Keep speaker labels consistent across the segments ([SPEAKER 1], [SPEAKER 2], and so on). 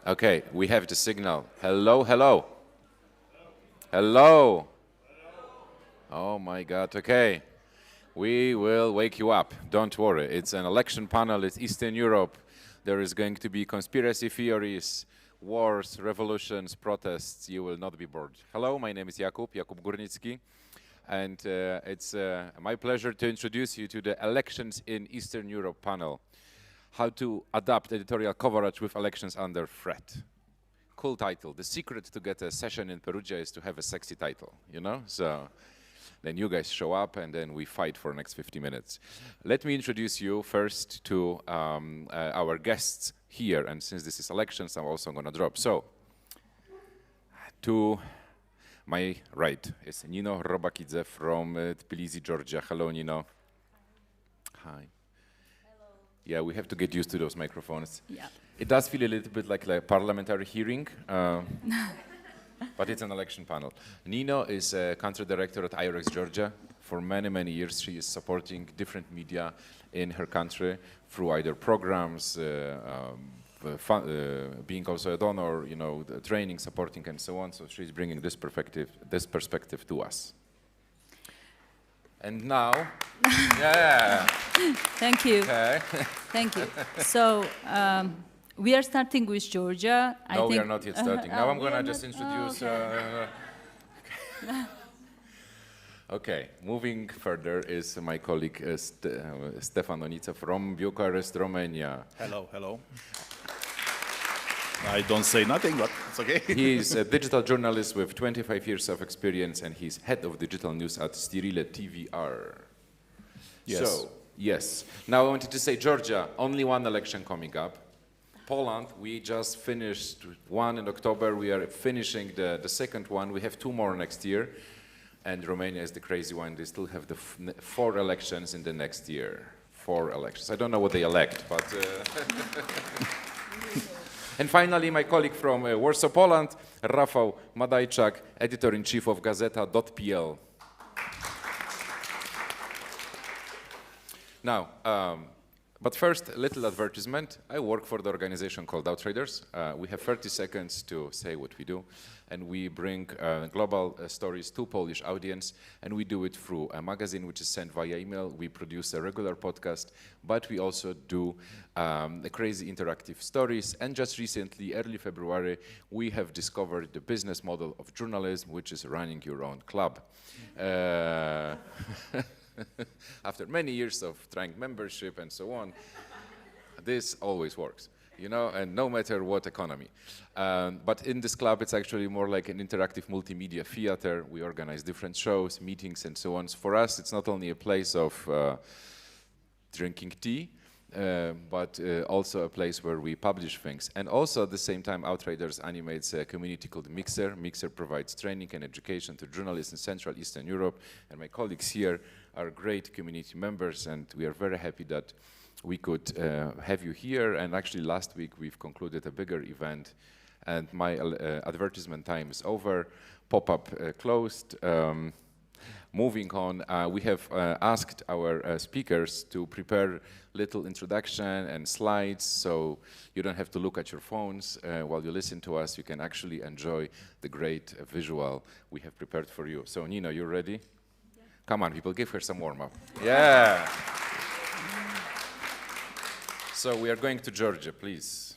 [SPEAKER 1] Okay, we have the signal. Hello, hello. Hello. Oh my God, okay. We will wake you up. Don't worry. It's an election panel. It's Eastern Europe. There is going to be conspiracy theories, wars, revolutions, protests. You will not be bored. Hello, my name is Jakub Gornicki. And it's my pleasure to introduce you to the Elections in Eastern Europe panel. How to adapt editorial coverage with elections under threat. Cool title. The secret to get a session in Perugia is to have a sexy title, you know? So then you guys show up and then we fight for the next 50 minutes. Let me introduce you first to our guests here. And since this is elections, I'm also going to drop. So to my right is Nino Robakidze from Tbilisi, Georgia. Hello, Nino. Hi.
[SPEAKER 2] Hello.
[SPEAKER 1] Yeah, we have to get used to those microphones.
[SPEAKER 2] Yeah.
[SPEAKER 1] It does feel a little bit like a parliamentary hearing, but it's an election panel. Nino is a country director at IRX Georgia. For many, many years, she is supporting different media in her country through either programs, being also a donor, you know, the training, supporting, and so on. So she's bringing this perspective to us. And now, yeah.
[SPEAKER 2] Thank you.
[SPEAKER 1] Okay.
[SPEAKER 2] Thank you. So we are starting with Georgia.
[SPEAKER 1] No, we are not yet starting. Now I'm going to just
[SPEAKER 2] not,
[SPEAKER 1] introduce. Okay, moving further is my colleague Stefan Onica from Bucharest, Romania.
[SPEAKER 3] Hello, hello. I don't say nothing, but it's okay.
[SPEAKER 1] He is a digital journalist with 25 years of experience, and he's head of digital news at Stirile TVR.
[SPEAKER 3] Yes.
[SPEAKER 1] So, yes. Now I wanted to say Georgia, only one election coming up. Poland, we just finished one in October. We are finishing the second one. We have two more next year. And Romania is the crazy one. They still have the 4 elections in the next year. 4 elections. I don't know what they elect, but... And finally, my colleague from Warsaw, Poland, Rafał Madajczak, editor-in-chief of Gazeta.pl. Now, but first, a little advertisement. I work for the organization called Outriders. We have 30 seconds to say what we do, and we bring global stories to Polish audience, and we do it through a magazine which is sent via email. We produce a regular podcast, but we also do crazy interactive stories. And just recently, early February, we have discovered the business model of journalism, which is running your own club. After many years of trying membership and so on, this always works, you know, and no matter what economy. But in this club, it's actually more like an interactive multimedia theater. We organize different shows, meetings, and so on. So for us, it's not only a place of drinking tea, but also a place where we publish things. And also at the same time, Outriders animates a community called Mixer. Mixer provides training and education to journalists in Central Eastern Europe. And my colleagues here are great community members, and we are very happy that we could have you here. And actually last week we've concluded a bigger event, and my advertisement time is over. Pop-up closed. Moving on, we have asked our speakers to prepare little introduction and slides, so you don't have to look at your phones while you listen to us. You can actually enjoy the great visual we have prepared for you. So Nino, you ready? Yeah. Come on, people, give her some warm-up. Yeah. So we are going to Georgia, please.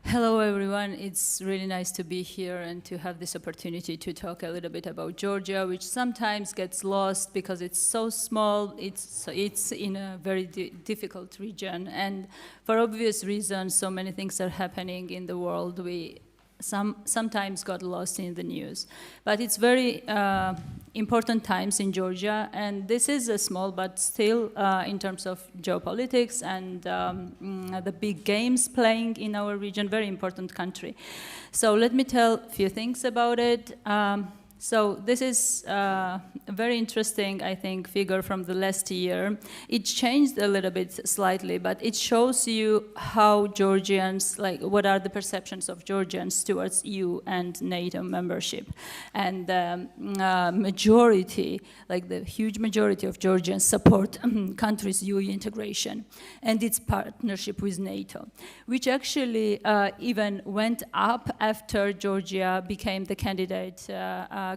[SPEAKER 2] Hello, everyone. It's really nice to be here and to have this opportunity to talk a little bit about Georgia, which sometimes gets lost because it's so small. It's in a very difficult region, and for obvious reasons, so many things are happening in the world. We sometimes got lost in the news, but it's very important times in Georgia, and this is a small, but still in terms of geopolitics and the big games playing in our region, very important country. So let me tell a few things about it. So this is a very interesting, I think, figure from the last year. It changed a little bit slightly, but it shows you how Georgians, like what are the perceptions of Georgians towards EU and NATO membership. And the majority, like the huge majority of Georgians support countries' EU integration and its partnership with NATO, which actually even went up after Georgia became the candidate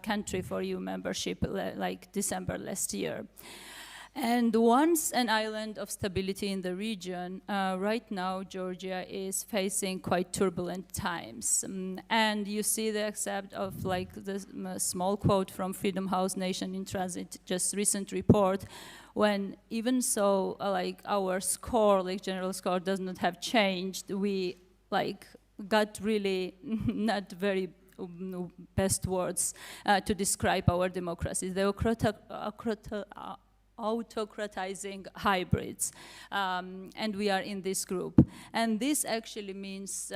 [SPEAKER 2] country for EU membership, like December last year. And once an island of stability in the region, right now Georgia is facing quite turbulent times. And you see the except of like this small quote from Freedom House Nation in Transit, just recent report, when even so like our score, like general score does not have changed, we like got really not very best words to describe our democracies. They were autocratizing hybrids, and we are in this group. And this actually means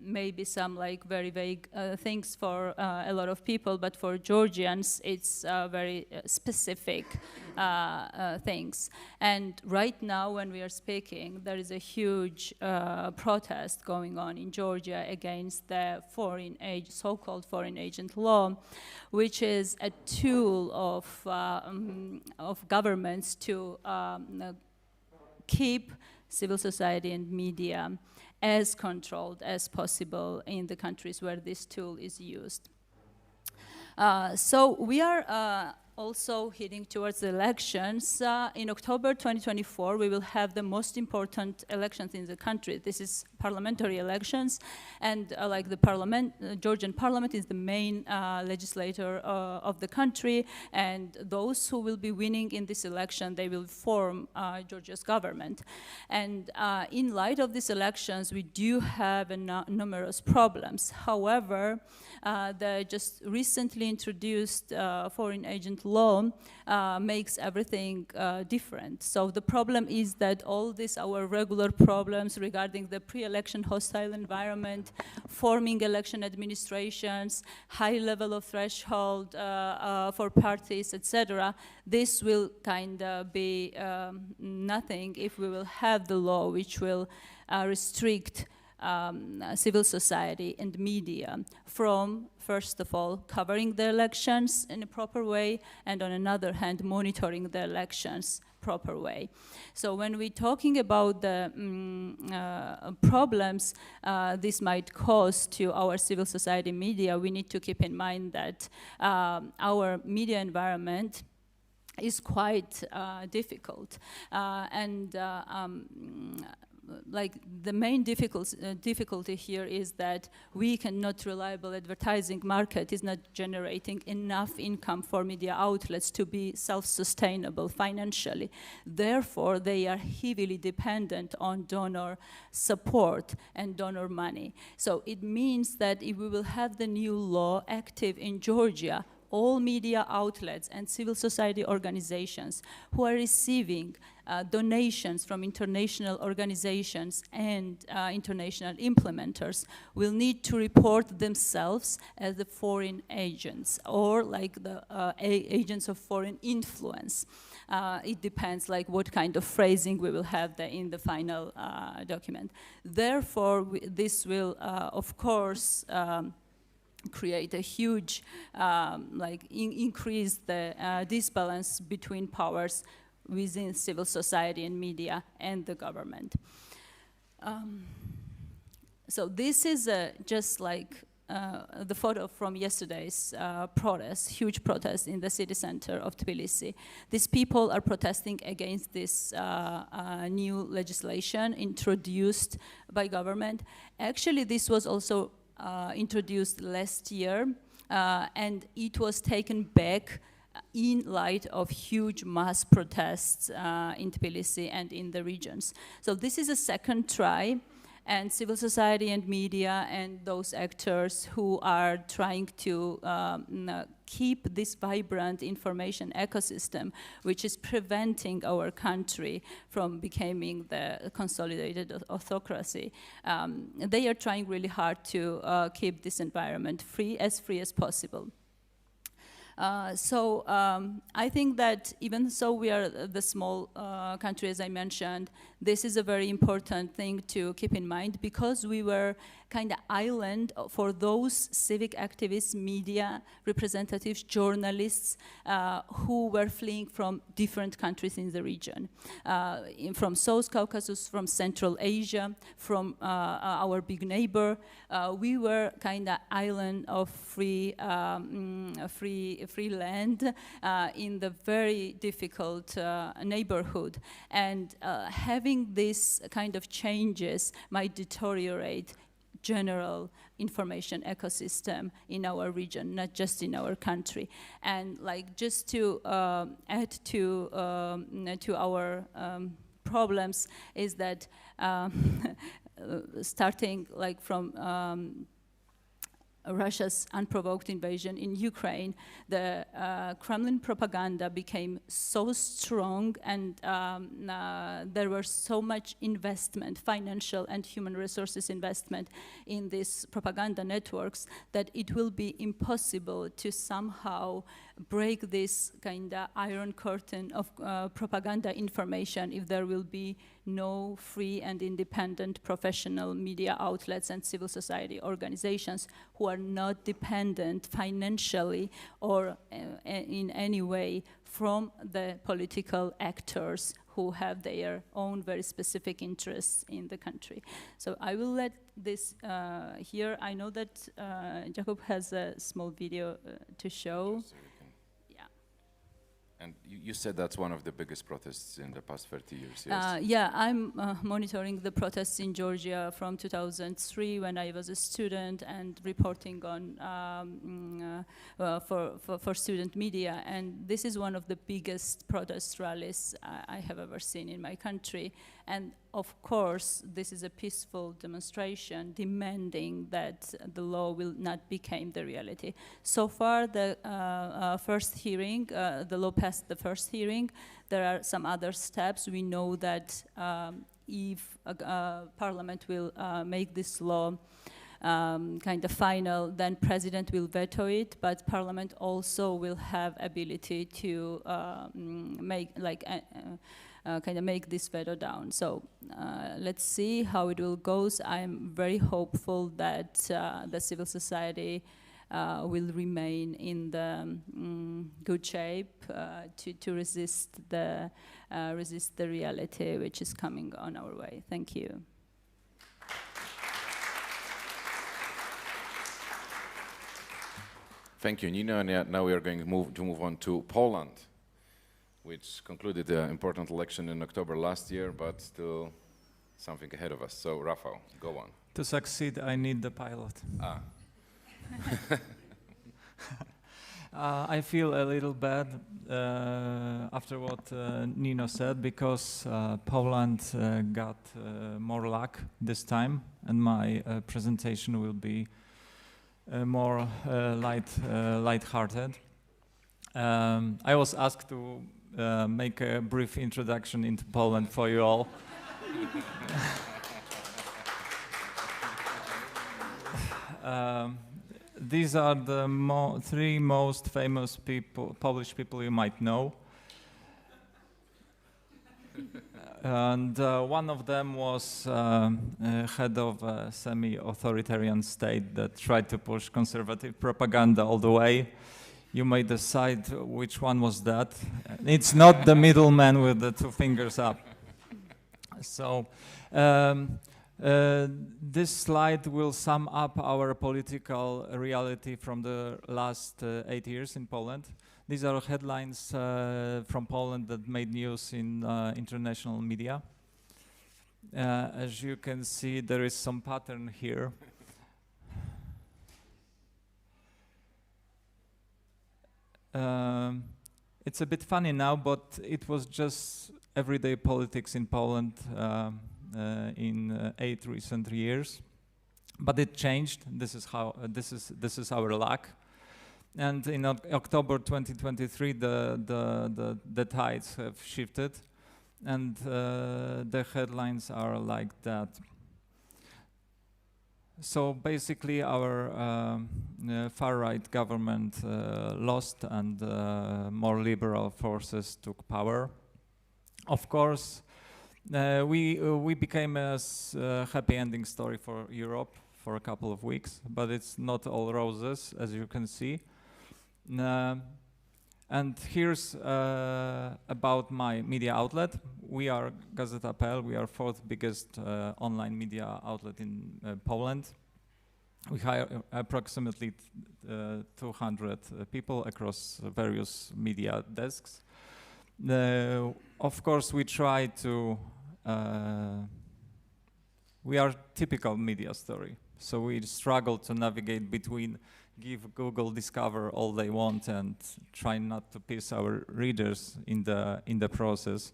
[SPEAKER 2] maybe some like very vague things for a lot of people, but for Georgians it's very specific things. And right now when we are speaking, there is a huge protest going on in Georgia against the so-called foreign agent law, which is a tool of governments to keep civil society and media as controlled as possible in the countries where this tool is used. So we are also heading towards the elections. In October 2024, we will have the most important elections in the country. This is parliamentary elections, and like the Georgian parliament is the main legislator of the country, and those who will be winning in this election, they will form Georgia's government. And in light of these elections, we do have numerous problems. However, the just recently introduced foreign agent law makes everything different. So the problem is that all these our regular problems regarding the pre-election hostile environment, forming election administrations, high level of threshold for parties, etc., this will kind of be nothing if we will have the law which will restrict civil society and media from, first of all, covering the elections in a proper way, and on another hand, monitoring the elections proper way. So when we're talking about the problems this might cause to our civil society media, we need to keep in mind that our media environment is quite difficult. Like the main difficulty here is that weak and not reliable advertising market is not generating enough income for media outlets to be self-sustainable financially. Therefore, they are heavily dependent on donor support and donor money. So it means that if we will have the new law active in Georgia, all media outlets and civil society organizations who are receiving donations from international organizations and international implementers will need to report themselves as the foreign agents or like the agents of foreign influence. It depends like what kind of phrasing we will have in the final document. Therefore, this will, of course, create a huge, increase the disbalance between powers within civil society and media and the government. So this is just like the photo from yesterday's protest, huge protest in the city center of Tbilisi. These people are protesting against this new legislation introduced by government. Actually, this was also introduced last year, and it was taken back in light of huge mass protests in Tbilisi and in the regions. So this is a second try, and civil society and media and those actors who are trying to keep this vibrant information ecosystem, which is preventing our country from becoming the consolidated autocracy. They are trying really hard to keep this environment free as possible. I think that even so we are the small country, as I mentioned, this is a very important thing to keep in mind, because we were kind of island for those civic activists, media representatives, journalists who were fleeing from different countries in the region, from South Caucasus, from Central Asia, from our big neighbor. We were kind of island of free land in the very difficult neighborhood, and having this kind of changes might deteriorate general information ecosystem in our region, not just in our country. And like just to add to our problems is that starting like from Russia's unprovoked invasion in Ukraine, the Kremlin propaganda became so strong, and there was so much investment, financial and human resources investment in these propaganda networks, that it will be impossible to somehow break this kind of iron curtain of propaganda information if there will be no free and independent professional media outlets and civil society organizations who are not dependent financially or in any way from the political actors who have their own very specific interests in the country. So I will let this here. I know that Jakub has a small video to show.
[SPEAKER 1] And you said that's one of the biggest protests in the past 30 years, yes?
[SPEAKER 2] Yeah, I'm monitoring the protests in Georgia from 2003 when I was a student and reporting on for student media. And this is one of the biggest protest rallies I have ever seen in my country. And of course, this is a peaceful demonstration demanding that the law will not become the reality. So far, the first hearing, the law passed the first hearing. There are some other steps. We know that if Parliament will make this law kind of final, then President will veto it, but Parliament also will have ability to make like kind of make this veto down. So let's see how it will go. I'm very hopeful that the civil society will remain in the good shape to resist the reality which is coming on our way. Thank you.
[SPEAKER 1] Thank you, Nina. And now we are going to move on to Poland, which concluded the important election in October last year, but still something ahead of us. So, Rafał, go on.
[SPEAKER 4] To succeed, I need the pilot. I feel a little bad after what Nino said, because Poland got more luck this time, and my presentation will be more light-hearted. I was asked to make a brief introduction into Poland for you all. These are the three most famous Polish people you might know. And one of them was head of a semi-authoritarian state that tried to push conservative propaganda all the way. You may decide which one was that. It's not the middleman with the two fingers up. So this slide will sum up our political reality from the last 8 years in Poland. These are headlines from Poland that made news in international media. As you can see, there is some pattern here. It's a bit funny now, but it was just everyday politics in Poland in 8 recent years. But it changed. This is our luck. And in October 2023, the tides have shifted, and the headlines are like that. So basically, our far-right government lost, and more liberal forces took power. Of course, we became a happy ending story for Europe for a couple of weeks, but it's not all roses, as you can see. And here's about my media outlet. We are Gazeta.pl. We are fourth biggest online media outlet in Poland. We hire approximately 200 people across various media desks. Of course, we try to. We are typical media story, so we struggle to navigate between give Google Discover all they want and try not to piss our readers in the process.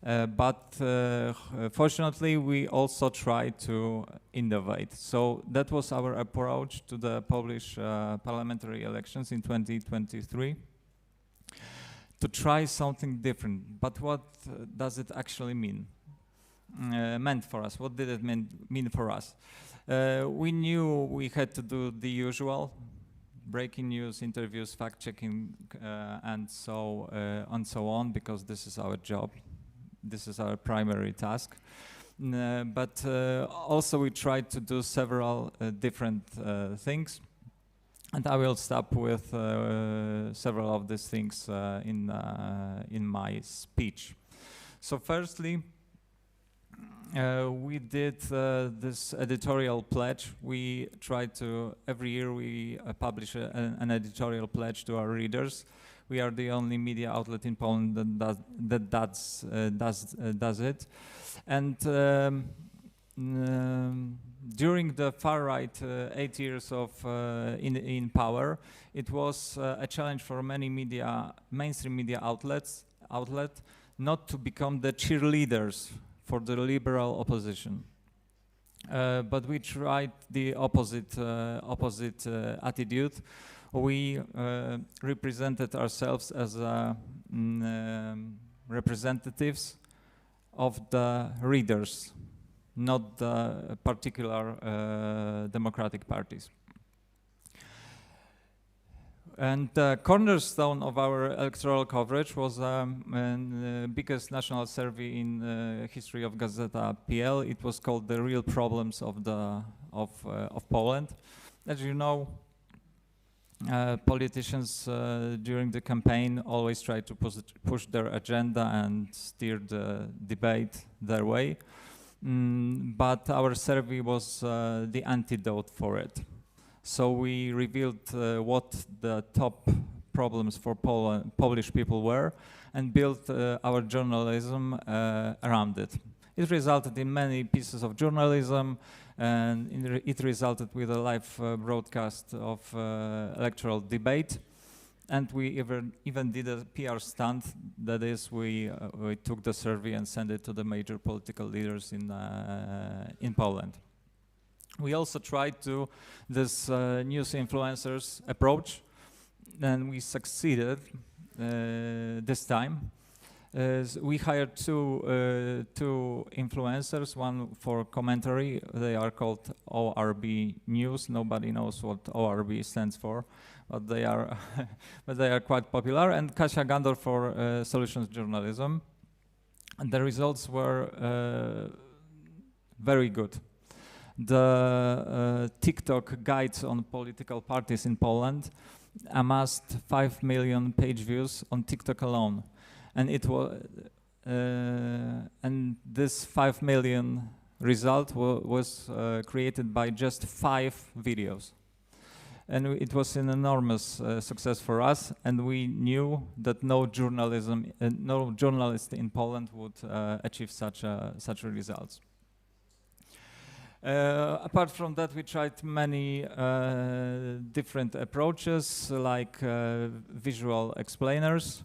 [SPEAKER 4] But fortunately, we also try to innovate. So that was our approach to the Polish parliamentary elections in 2023. To try something different. But what does it actually mean? Meant for us? What did it mean for us? We knew we had to do the usual, breaking news, interviews, fact-checking, and so on, because this is our job. This is our primary task. But also we tried to do several different things. And I will stop with several of these things in my speech. So firstly, we did this editorial pledge. We try to, every year we publish an editorial pledge to our readers. We are the only media outlet in Poland that does it. And during the far-right 8 years of in power, it was a challenge for many mainstream media outlets not to become the cheerleaders for the liberal opposition. But we tried the opposite attitude. We represented ourselves as representatives of the readers, not the particular democratic parties. And the cornerstone of our electoral coverage was the biggest national survey in history of Gazeta.pl. It was called "The Real Problems of Poland." As you know, politicians during the campaign always try to push their agenda and steer the debate their way. But our survey was the antidote for it. So we revealed what the top problems for Polish people were and built our journalism around it. It resulted in many pieces of journalism, and it resulted with a live broadcast of electoral debate. And we even did a PR stunt. That is, we took the survey and sent it to the major political leaders in Poland. We also tried to this news influencers approach, and we succeeded this time. We hired two influencers, one for commentary. They are called ORB News. Nobody knows what ORB stands for, but they are but they are quite popular. And Kasia Gandor for solutions journalism. And the results were very good. The TikTok guides on political parties in Poland amassed 5 million page views on TikTok alone, and it was and this 5 million result was created by just 5 videos, and it was an enormous success for us. And we knew that no journalist in Poland would achieve such results. Apart from that, we tried many different approaches, like visual explainers,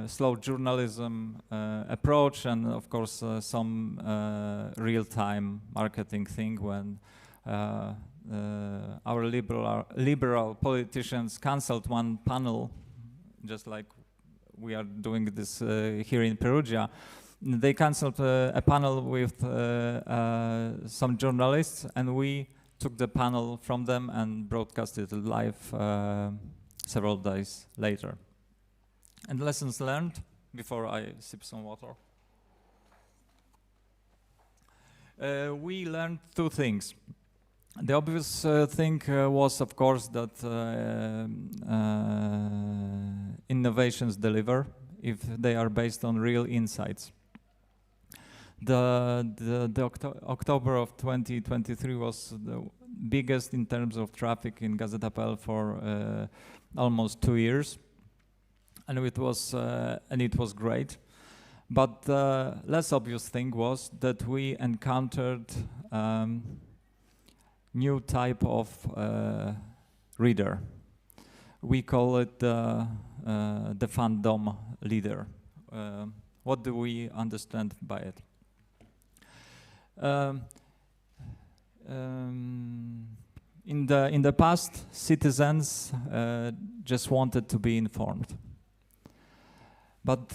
[SPEAKER 4] slow journalism approach, and of course some real-time marketing thing when our liberal politicians cancelled one panel, just like we are doing this here in Perugia. they canceled a panel with some journalists, and we took the panel from them and broadcasted it live several days later. And lessons learned, before I sip some water. We learned two things. The obvious thing was, of course, that innovations deliver if they are based on real insights. The October of 2023 was the biggest in terms of traffic in Gazeta.pl for almost 2 years, and it was great. But the less obvious thing was that we encountered new type of reader. We call it the fandom leader. What do we understand by it? In the past, citizens just wanted to be informed, but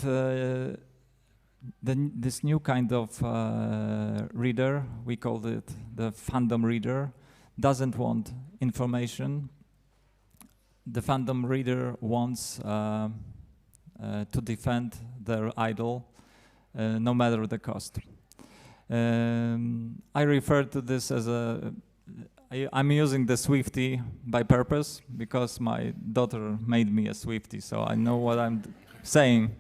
[SPEAKER 4] this new kind of reader, we called it the fandom reader, doesn't want information. The fandom reader wants to defend their idol no matter the cost. I refer to this as I'm using the Swiftie by purpose because my daughter made me a Swiftie, so I know what I'm saying.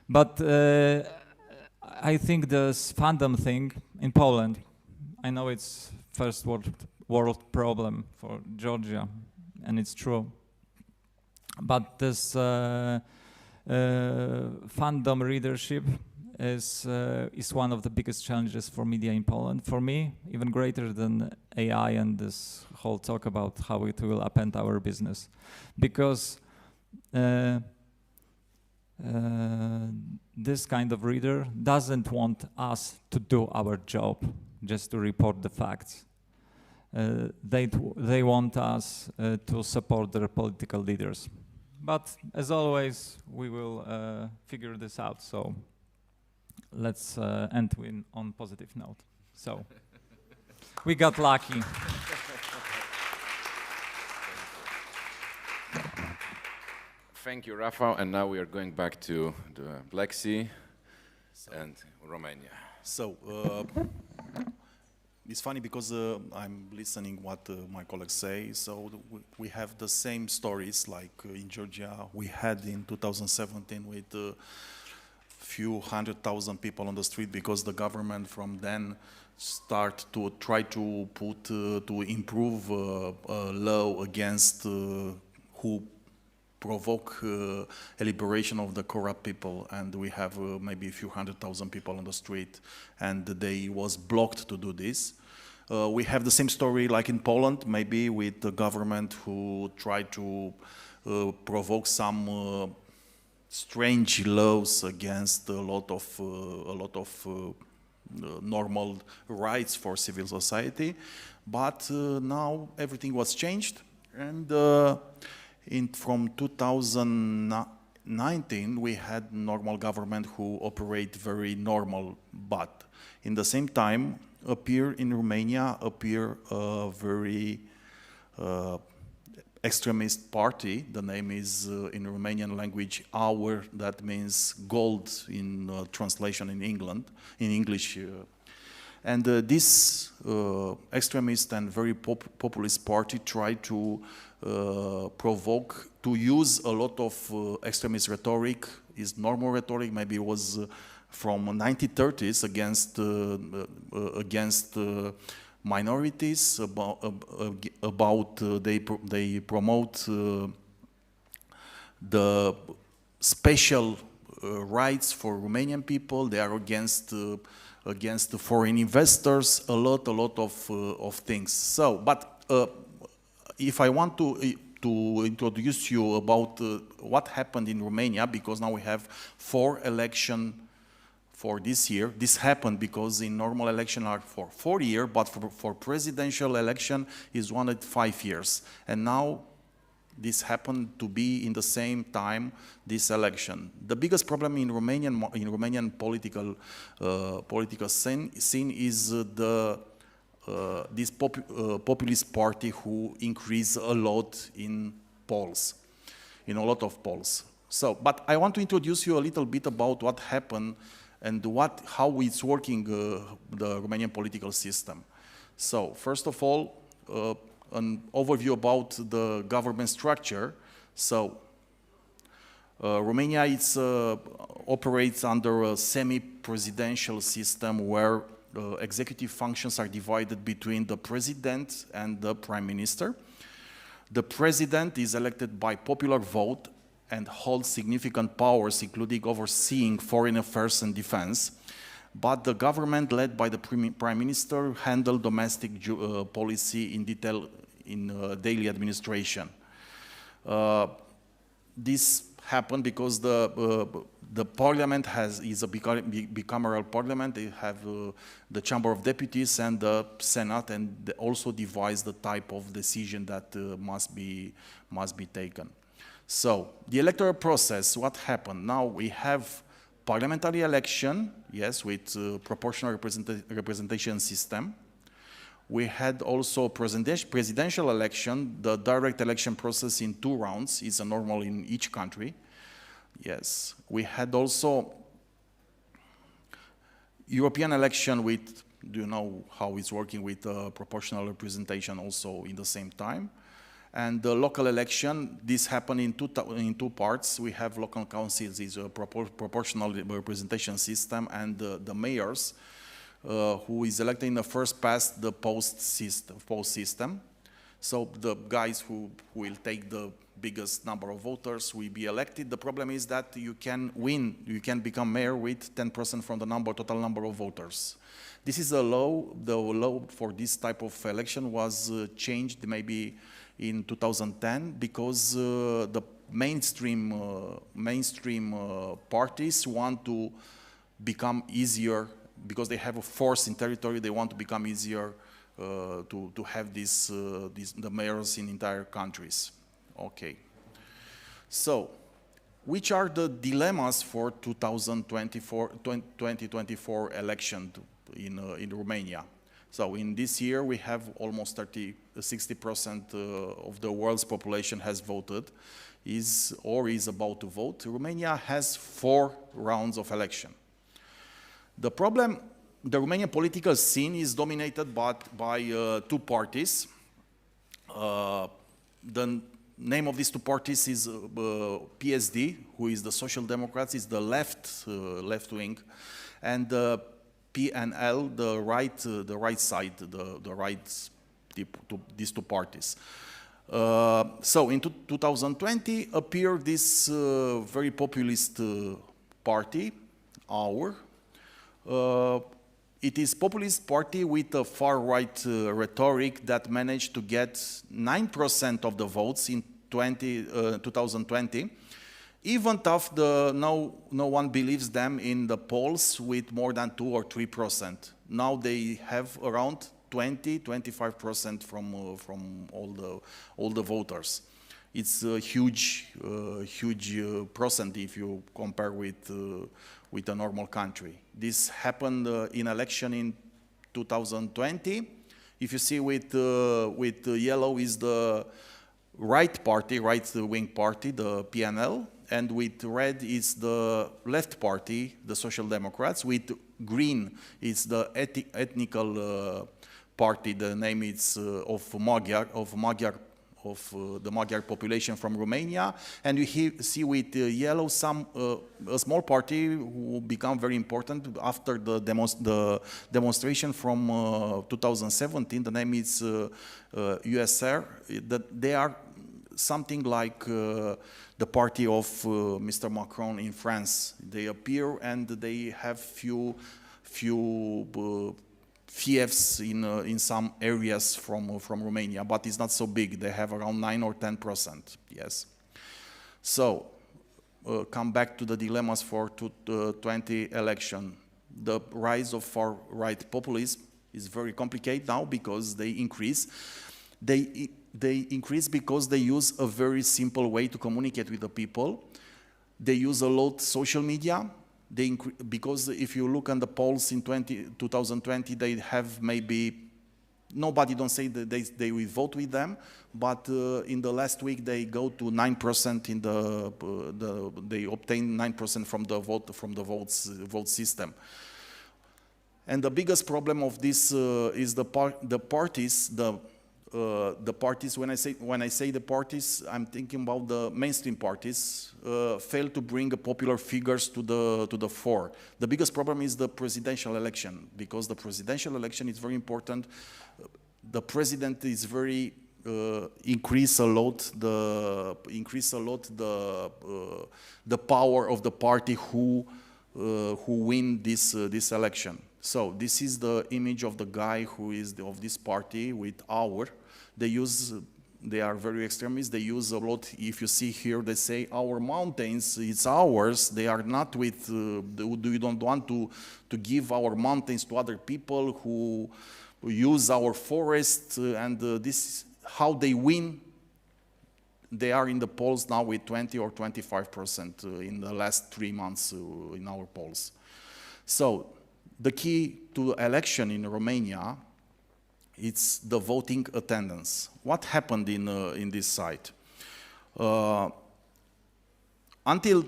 [SPEAKER 4] But I think this fandom thing in Poland, I know it's first world problem for Georgia, and it's true. But this fandom readership is one of the biggest challenges for media in Poland. For me, even greater than AI and this whole talk about how it will upend our business, because this kind of reader doesn't want us to do our job, just to report the facts. They want us to support their political leaders. But as always, we will figure this out. So let's end on positive note. So we got lucky.
[SPEAKER 1] Thank you, Rafał. And now we are going back to the Black Sea and Romania.
[SPEAKER 3] So it's funny because I'm listening what my colleagues say. So we have the same stories like in Georgia we had in 2017 with few 100,000 people on the street because the government from then start to try to put to improve a law against who provoke a liberation of the corrupt people, and we have maybe a few 100,000 people on the street, and they was blocked to do this. We have the same story like in Poland, maybe with the government who tried to provoke some strange laws against a lot of normal rights for civil society. But now everything was changed, and from 2019 we had normal government who operate very normal, but in the same time in Romania appear a very extremist party. The name is in Romanian language our, that means gold in translation in English. And this extremist and very populist party tried to provoke, to use a lot of extremist rhetoric, is normal rhetoric, maybe it was from 1930s against minorities, they promote the special rights for Romanian people. They are against foreign investors, a lot of things. So, but if I want to introduce you about what happened in Romania, because now we have 4 elections for this year. This happened because in normal election are for 4 years, but for presidential election is 1 at 5 years. And now This happened to be in the same time this election. The biggest problem in Romanian political scene is this populist party who increased a lot in polls, in a lot of polls. So, but I want to introduce you a little bit about what happened and how it's working the Romanian political system. So, first of all, an overview about the government structure. So, Romania operates under a semi-presidential system where executive functions are divided between the president and the prime minister. The president is elected by popular vote and holds significant powers, including overseeing foreign affairs and defense. But the government led by the prime minister handled domestic policy in detail in daily administration. This happened because the parliament is a bicameral parliament. They have the Chamber of Deputies and the Senate, and they also devise the type of decision that must be taken. So the electoral process, what happened? Now we have parliamentary election, yes, with proportional representation system. We had also presidential election. The direct election process in 2 rounds is a normal in each country. Yes, we had also European election with, do you know how it's working with proportional representation also in the same time? And the local election, this happened in two parts. We have local councils, is a proportional representation system, and the mayors, who is elected in the first past the post system. So the guys who will take the biggest number of voters will be elected. The problem is that you can win, you can become mayor with 10% from the total number of voters. This is a law. The law for this type of election was changed maybe in 2010 because the mainstream parties want to become easier because they have a force in territory. They want to become easier to have the mayors in entire countries. Okay. So, which are the dilemmas for 2024 election in Romania? So in this year we have almost 60% of the world's population has voted, is about to vote. Romania has 4 rounds of election. The problem, the Romanian political scene is dominated by 2 parties. The name of these 2 parties is PSD, who is the Social Democrats, is the left wing, and PNL, the right side, the right to these 2 parties. So in 2020 appeared this very populist party, it is populist party with a far-right rhetoric that managed to get 9% of the votes in 2020, even though no one believes them in the polls with more than 2 or 3%. Now they have around 20–25% from all the voters. It's a huge percent if you compare with a normal country. This happened in election in 2020. If you see with yellow is the right-wing party, the PNL, and with red is the left party, the Social Democrats. With green is the ethnical party. The name is of the Magyar population from Romania, and you see with yellow a small party who become very important after the demonstration from 2017. The name is USR. That they are something like the party of Mr. Macron in France. They appear and they have few fiefs in some areas from Romania, but it's not so big. They have around 9 or 10%. Yes. So, come back to the dilemmas for 2020 election. The rise of far-right populism is very complicated now because they increase. They increase because they use a very simple way to communicate with the people. They use a lot social media. Because if you look on the polls in 2020, they have maybe, nobody don't say that they will vote with them, but in the last week they go to 9% in they obtain 9% from the vote system. And the biggest problem of this is the parties. The parties, when I say the parties, I'm thinking about the mainstream parties, fail to bring popular figures to the fore. The biggest problem is the presidential election, because the presidential election is very important. The president is very increase a lot the power of the party who win this election. So this is the image of the guy who is of this party with our. They are very extremist. They use a lot. If you see here, they say our mountains, it's ours. They are not with. We don't want to give our mountains to other people who use our forests. And this how they win. They are in the polls now with 20 or 25% in the last 3 months in our polls. So the key to election in Romania, it's the voting attendance. What happened in this site? Until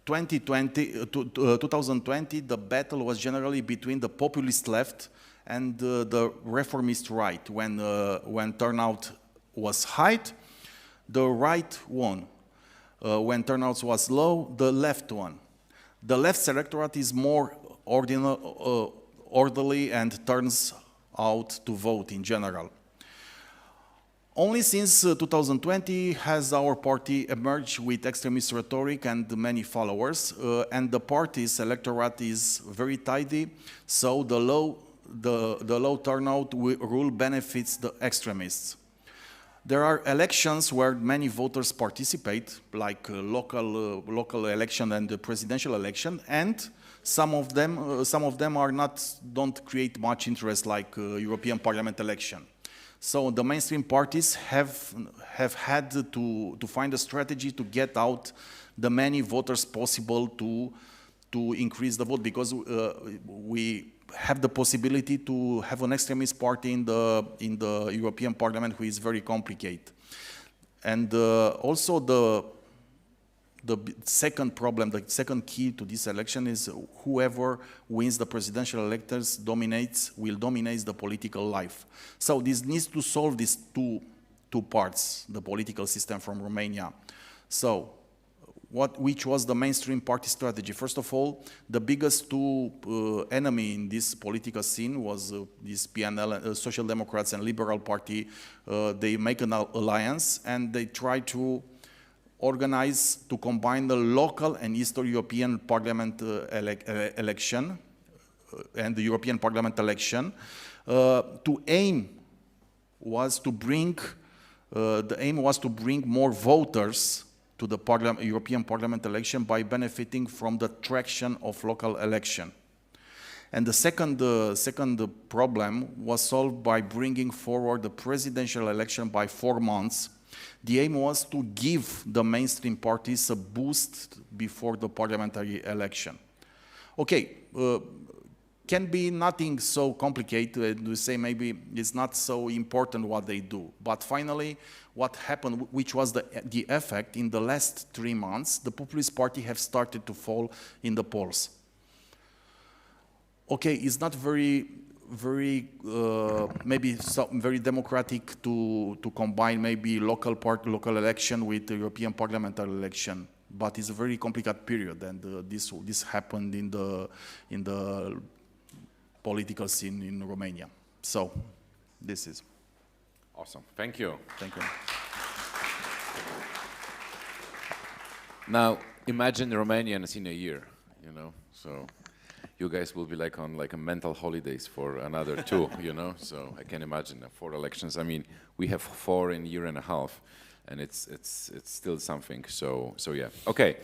[SPEAKER 3] 2020, the battle was generally between the populist left and the reformist right. When turnout was high, the right won. When turnout was low, the left won. The left's electorate is more orderly and turns out to vote in general. Only since 2020 has our party emerged with extremist rhetoric and many followers, and the party's electorate is very tidy, so the low turnout rule benefits the extremists. There are elections where many voters participate, like local election and the presidential election, and some of them don't create much interest, like European Parliament election. So the mainstream parties have had to find a strategy to get out the many voters possible to increase the vote, because we have the possibility to have an extremist party in the European Parliament who is very complicated. And also the second problem, the second key to this election is whoever wins the presidential elections will dominate the political life. So this needs to solve these two parts, the political system from Romania. So which was the mainstream party strategy? First of all, the biggest two enemy in this political scene was this PNL, Social Democrats and Liberal Party. They make an alliance and they try to organize to combine the local and Eastern European Parliament election and the European Parliament election. The aim was to bring more voters to the European Parliament election by benefiting from the traction of local election. And the second problem was solved by bringing forward the presidential election by 4 months. The aim was to give the mainstream parties a boost before the parliamentary election. Okay, can be nothing so complicated. We say maybe it's not so important what they do. But finally, what happened, which was the effect, in the last 3 months, the populist party have started to fall in the polls. Okay, it's not maybe very democratic to combine maybe local election with the European parliamentary election, but it's a very complicated period, and this happened in the political scene in Romania. So this is
[SPEAKER 1] awesome. Thank you.
[SPEAKER 3] Thank you.
[SPEAKER 1] Now imagine Romanians in a year, you know, so you guys will be like on a mental holidays for another 2, you know. So I can imagine 4 elections. I mean, we have 4 in a year and a half, and it's still something. So yeah. Okay,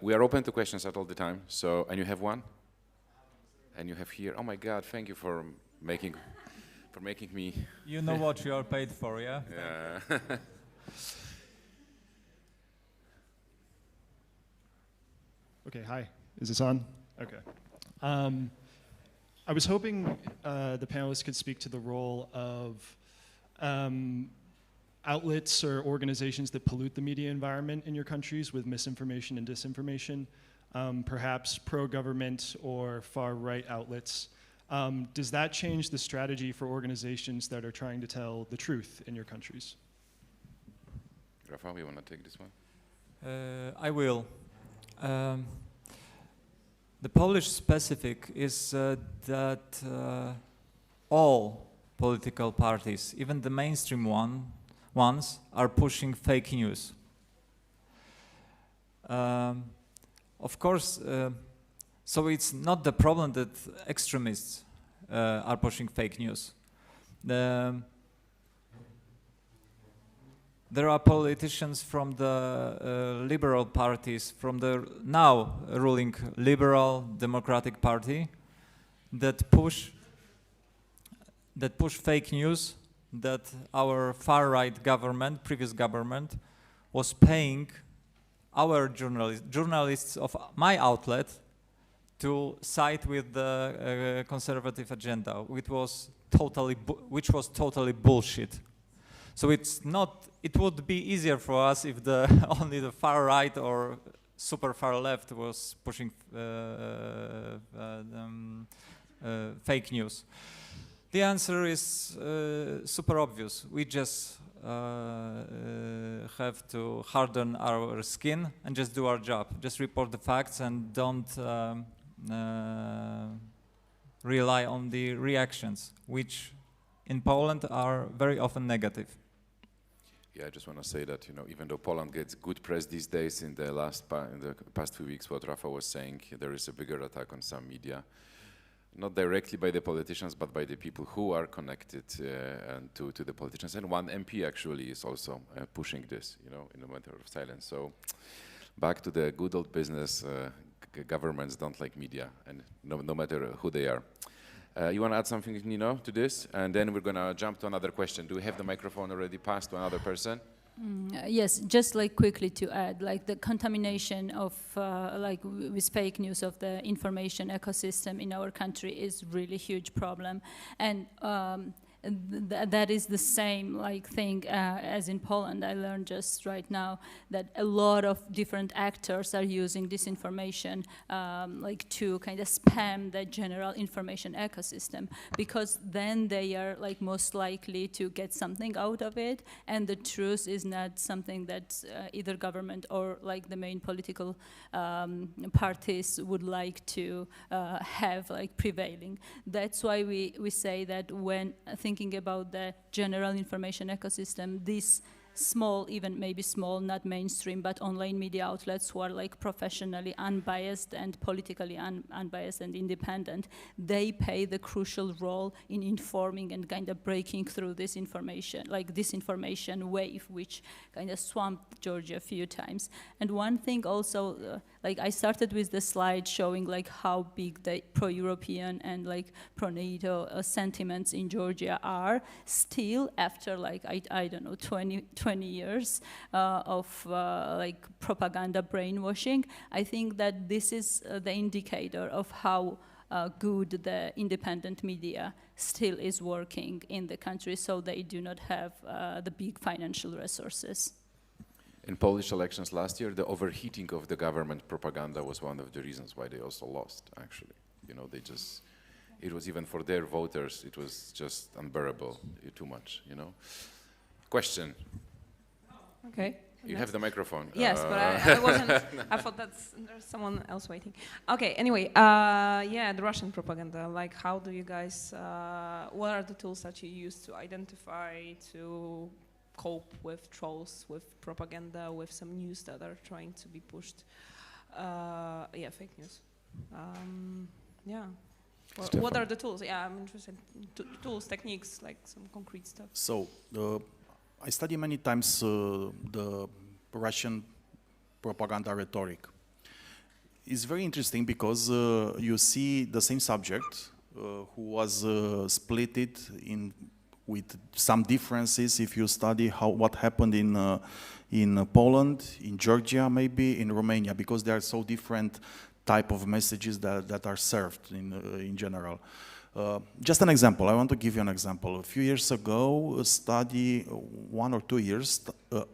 [SPEAKER 1] we are open to questions at all the time. So, and you have one, and you have here. Oh my God! Thank you for making for making me.
[SPEAKER 4] You know what you are paid for, yeah?
[SPEAKER 1] Yeah.
[SPEAKER 5] Okay, hi. Is this on? Okay. I was hoping the panelists could speak to the role of outlets or organizations that pollute the media environment in your countries with misinformation and disinformation, perhaps pro-government or far-right outlets. Does that change the strategy for organizations that are trying to tell the truth in your countries?
[SPEAKER 1] Rafa, you want to take this one?
[SPEAKER 4] I will. The Polish specific is that all political parties, even the mainstream ones, are pushing fake news. Of course, so it's not the problem that extremists are pushing fake news. There are politicians from the liberal parties, from the now ruling Liberal Democratic Party, that push fake news that our far-right government, previous government, was paying our journalists of my outlet to side with the conservative agenda, which was totally bullshit. So it's not. It would be easier for us if only the far right or super far left was pushing fake news. The answer is super obvious. We just have to harden our skin and just do our job. Just report the facts and don't rely on the reactions, which in Poland are very often negative.
[SPEAKER 1] Yeah, I just want to say that, even though Poland gets good press these days, in the past few weeks, what Rafa was saying, there is a bigger attack on some media, not directly by the politicians, but by the people who are connected to the politicians. And one MP actually is also pushing this, in a matter of silence. So back to the good old business, governments don't like media, and no matter who they are. You want to add something, Nino, to this? And then we're going to jump to another question. Do we have the microphone already passed to another person?
[SPEAKER 2] Yes, just quickly to add, the contamination of with fake news of the information ecosystem in our country is really huge problem, and that is the same thing as in Poland. I learned just right now that a lot of different actors are using disinformation to kind of spam the general information ecosystem, because then they are most likely to get something out of it, and the truth is not something that either government or the main political parties would like to have prevailing. That's why we say that when thinking about the general information ecosystem, these small, even maybe small, not mainstream, but online media outlets who are professionally unbiased and politically unbiased and independent, they play the crucial role in informing and kind of breaking through this information, disinformation wave, which kind of swamped Georgia a few times. And one thing also, I started with the slide showing how big the pro-European and pro-NATO sentiments in Georgia are still after I don't know 20 years of propaganda brainwashing. I think that this is the indicator of how good the independent media still is working in the country, so they do not have the big financial resources.
[SPEAKER 1] In Polish elections last year, the overheating of the government propaganda was one of the reasons why they also lost, actually. It was even for their voters, it was just unbearable, too much, Question.
[SPEAKER 6] Okay.
[SPEAKER 1] You have the microphone.
[SPEAKER 6] Yes, but I wasn't. I thought there's someone else waiting. Okay. Anyway, the Russian propaganda. How do you guys? What are the tools that you use to identify, to cope with trolls, with propaganda, with some news that are trying to be pushed? Fake news. What are the tools? Yeah, I'm interested. Tools, techniques, some concrete stuff.
[SPEAKER 3] So. I study many times the Russian propaganda rhetoric. It's very interesting because you see the same subject who was splitted in with some differences. If you study what happened in Poland, in Georgia, maybe in Romania, because there are so different type of messages that are served in general. Just an example. I want to give you an example. A few years ago, a study, 1 or 2 years,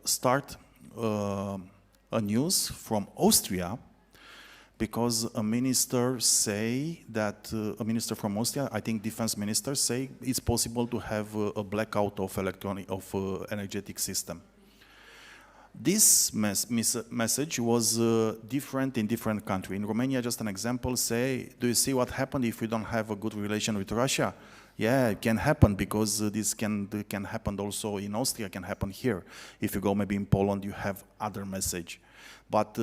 [SPEAKER 3] start a news from Austria, because a minister say that, a minister from Austria, I think defense minister, say it's possible to have a blackout of energetic system. This message was different in different countries. In Romania, just an example, say, do you see what happened if we don't have a good relation with Russia? Yeah, it can happen, because this can happen also in Austria, can happen here. If you go maybe in Poland, you have other message. But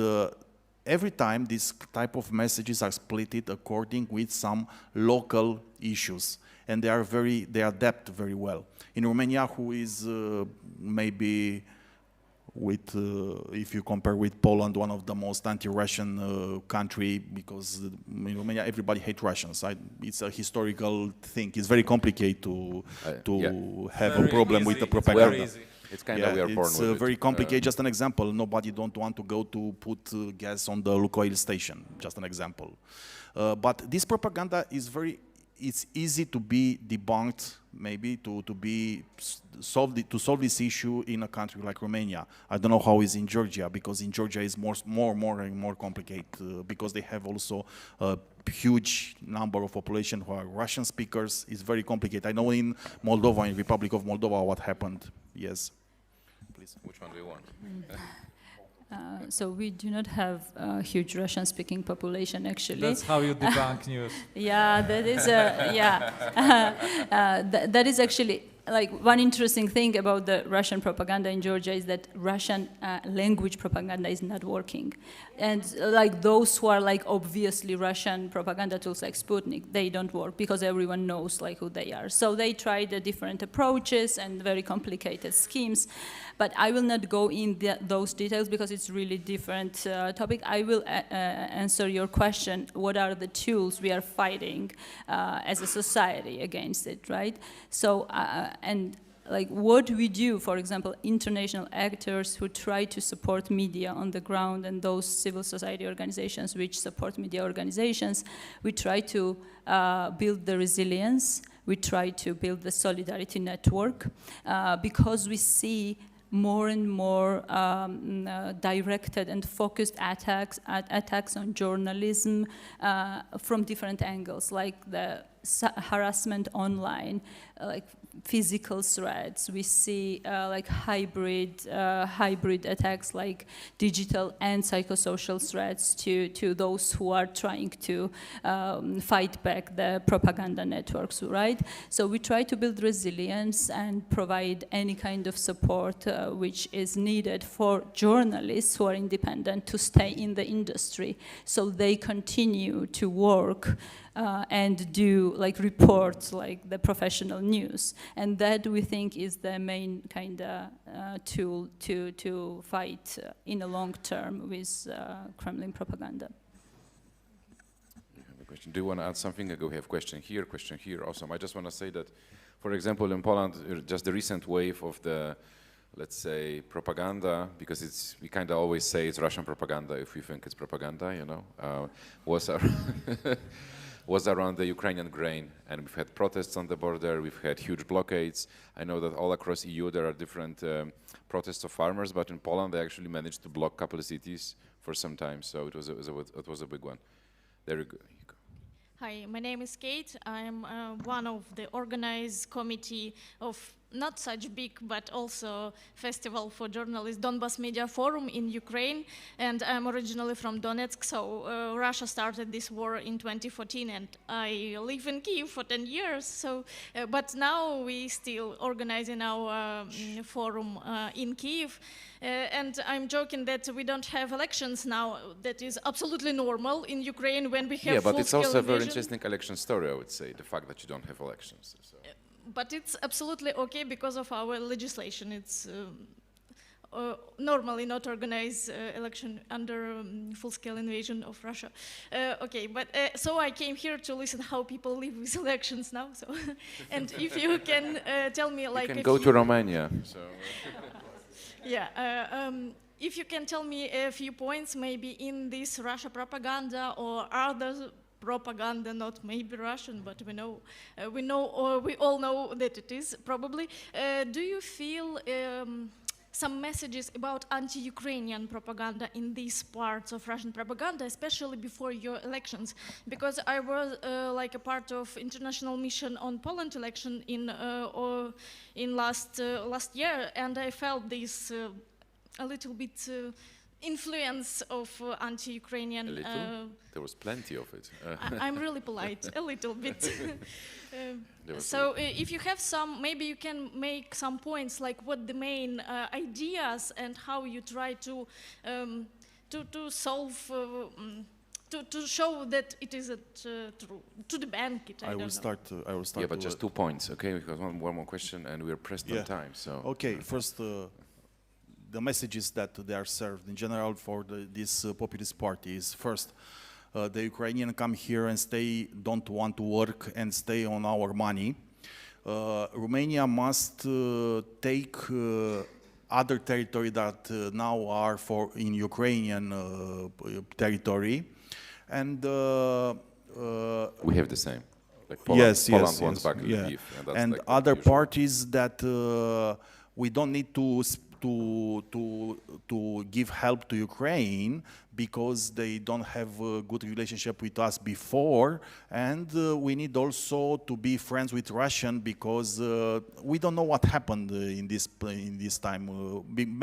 [SPEAKER 3] every time this type of messages are splitted according with some local issues, and they adapt very well. In Romania, who is maybe with, if you compare with Poland, one of the most anti-Russian country, because in Romania everybody hates Russians. It's a historical thing. It's very complicated to have very a problem with the propaganda.
[SPEAKER 1] It's kind of we are born with
[SPEAKER 3] It's very complicated. Just an example. Nobody don't want to go to put gas on the Lukoil station. Just an example. But this propaganda is it's easy to be debunked, maybe to solve this issue in a country like Romania. I don't know how it's in Georgia, because in Georgia it's more complicated, because they have also a huge number of population who are Russian speakers. It's very complicated. I know in Moldova, in Republic of Moldova, what happened. Yes, please.
[SPEAKER 1] Which one do you want?
[SPEAKER 2] So we do not have a huge Russian-speaking population, actually.
[SPEAKER 4] That's how you debunk news.
[SPEAKER 2] Yeah, that is that is actually like one interesting thing about the Russian propaganda in Georgia is that Russian language propaganda is not working, and like those who are like obviously Russian propaganda tools like Sputnik, they don't work because everyone knows like who they are. So they tried the different approaches and very complicated schemes, but I will not go in those details because it's really different topic. I will answer your question: what are the tools we are fighting as a society against it, right? So. And like what we do, for example, international actors who try to support media on the ground and those civil society organizations which support media organizations, we try to build the resilience, we try to build the solidarity network, because we see more and more directed and focused attacks on journalism from different angles, like the harassment online, like physical threats. We see like hybrid attacks, like digital and psychosocial threats to those who are trying to fight back the propaganda networks, right? So we try to build resilience and provide any kind of support which is needed for journalists who are independent to stay in the industry, so they continue to work and do like reports like the professional news. And that we think is the main kind of tool to fight in a long term with Kremlin propaganda.
[SPEAKER 1] Question. Do you want to add something? We have question here. Awesome. I just want to say that, for example, in Poland, just the recent wave of the, let's say, propaganda, because we kind of always say it's Russian propaganda if we think it's propaganda, you know, was around the Ukrainian grain, and we've had protests on the border, we've had huge blockades. I know that all across EU there are different protests of farmers, but in Poland they actually managed to block a couple of cities for some time, so it was a big one. There you go.
[SPEAKER 7] Hi, my name is Kate. I'm one of the organized committee of not such big, but also festival for journalists, Donbas Media Forum in Ukraine, and I'm originally from Donetsk, so Russia started this war in 2014, and I live in Kyiv for 10 years, so, but now we still organizing our forum in Kyiv, and I'm joking that we don't have elections now. That is absolutely normal in Ukraine when we have
[SPEAKER 1] yeah, but it's also a very
[SPEAKER 7] invasion.
[SPEAKER 1] interesting election story, I would say, the fact that you don't have elections. So.
[SPEAKER 7] But it's absolutely okay because of our legislation. It's normally not organize election under full-scale invasion of Russia. Okay, but so I came here to listen how people live with elections now. So, and if you can tell me, like,
[SPEAKER 1] you can go to Romania. So.
[SPEAKER 7] Yeah. If you can tell me a few points, maybe in this Russia propaganda or other propaganda, not maybe Russian, but we all know that it is probably. Do you feel some messages about anti-Ukrainian propaganda in these parts of Russian propaganda, especially before your elections? Because I was like a part of international mission on Poland election in last year, and I felt this a little bit influence of anti-Ukrainian.
[SPEAKER 1] A little? There was plenty of it.
[SPEAKER 7] I'm really polite, a little bit. So if you have some, maybe you can make some points, like what the main ideas and how you try to solve, to show that it isn't true, to debunk it. I will start.
[SPEAKER 1] Yeah, but just 2 points, okay? Because one more question, and we're pressed on time. So
[SPEAKER 3] okay, first. The messages that they are served in general for this populist party is first, the Ukrainians come here and don't want to work and stay on our money. Romania must take other territory that now are in Ukrainian territory, and
[SPEAKER 1] we have the same. Like Poland wants back Lviv,
[SPEAKER 3] and
[SPEAKER 1] like
[SPEAKER 3] other
[SPEAKER 1] usual.
[SPEAKER 3] parties that we don't need to give help to Ukraine because they don't have a good relationship with us before, and we need also to be friends with Russian because we don't know what happened in this time.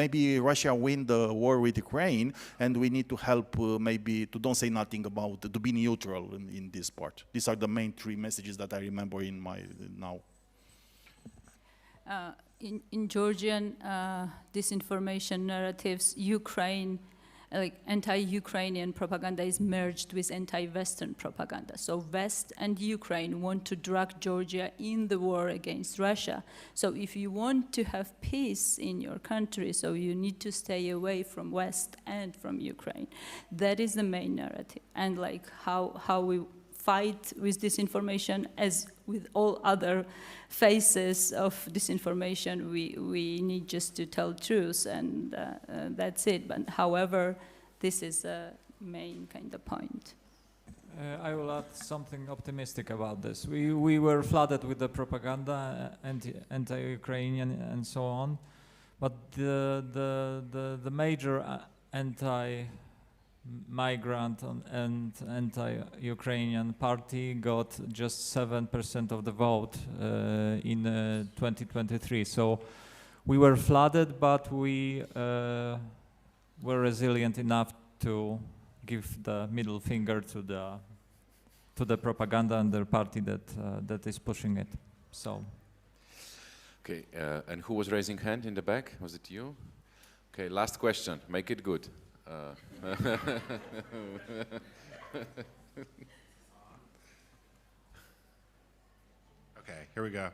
[SPEAKER 3] Maybe Russia win the war with Ukraine, and we need to help maybe to don't say nothing about to be neutral in this part. These are the main 3 messages that I remember in my now.
[SPEAKER 2] In Georgian disinformation narratives, Ukraine, like anti-Ukrainian propaganda is merged with anti-Western propaganda. So West and Ukraine want to drag Georgia in the war against Russia. So if you want to have peace in your country, so you need to stay away from West and from Ukraine. That is the main narrative. And like how we fight with disinformation, as with all other phases of disinformation, we need just to tell truth, and that's it. But however, this is a main kind of point.
[SPEAKER 4] I will add something optimistic about this. We were flooded with the propaganda, anti-Ukrainian and so on, but the major anti-migrant and anti-Ukrainian party got just 7% of the vote in 2023. So we were flooded, but we were resilient enough to give the middle finger to the propaganda and the party that is pushing it. So.
[SPEAKER 1] Okay, and who was raising hand in the back? Was it you? Okay, last question. Make it good.
[SPEAKER 8] Okay, here we go.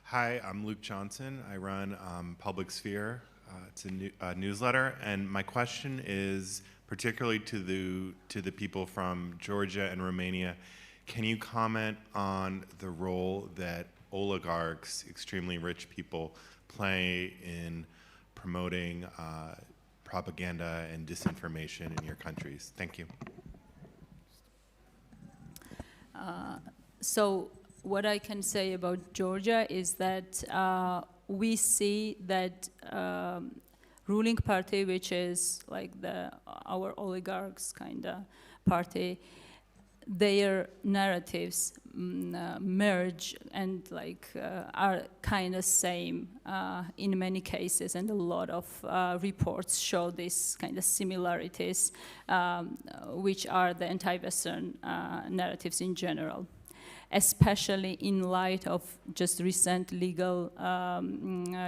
[SPEAKER 8] Hi, I'm Luke Johnson. I run Public Sphere. It's a newsletter, and my question is particularly to the people from Georgia and Romania. Can you comment on the role that oligarchs, extremely rich people, play in promoting propaganda and disinformation in your countries? Thank you.
[SPEAKER 2] So what I can say about Georgia is that we see that ruling party, which is like our oligarchs kind of party, their narratives merge and are kind of same in many cases, and a lot of reports show these kind of similarities, which are the anti-Western narratives in general, especially in light of just recent legal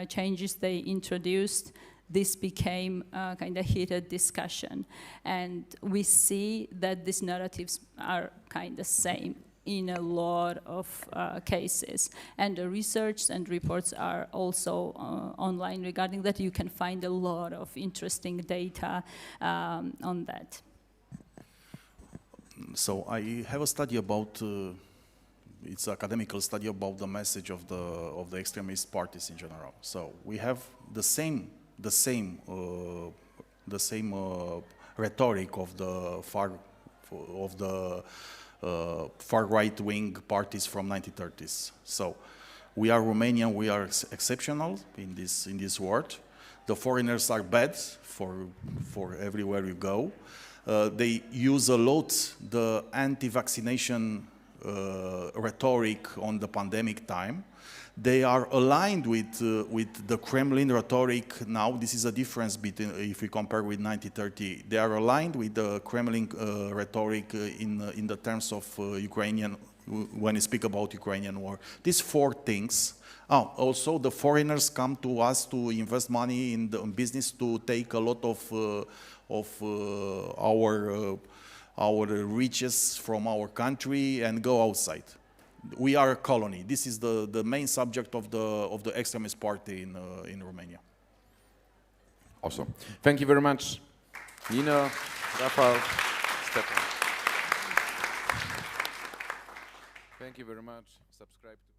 [SPEAKER 2] changes they introduced. This became a kind of heated discussion, and we see that these narratives are kind of same. in a lot of cases. And the research and reports are also online regarding that. You can find a lot of interesting data on that.
[SPEAKER 3] So I have a study about, it's an academical study about the message of the extremist parties in general. So we have the same rhetoric of the far right-wing parties from 1930s. So we are Romanian, we are exceptional in this world. The foreigners are bad for everywhere you go. They use a lot the anti-vaccination rhetoric on the pandemic time. They are aligned with the Kremlin rhetoric now. This is a difference between, if we compare with 1930. They are aligned with the Kremlin rhetoric in the terms of Ukrainian, when you speak about Ukrainian war. These four things. Also, the foreigners come to us to invest money in the business to take a lot of our riches from our country and go outside. We are a colony. This is the main subject of the extremist party in Romania.
[SPEAKER 1] Awesome. Thank you very much, Nino, Rafał, Stefan. Thank you very much. Subscribe to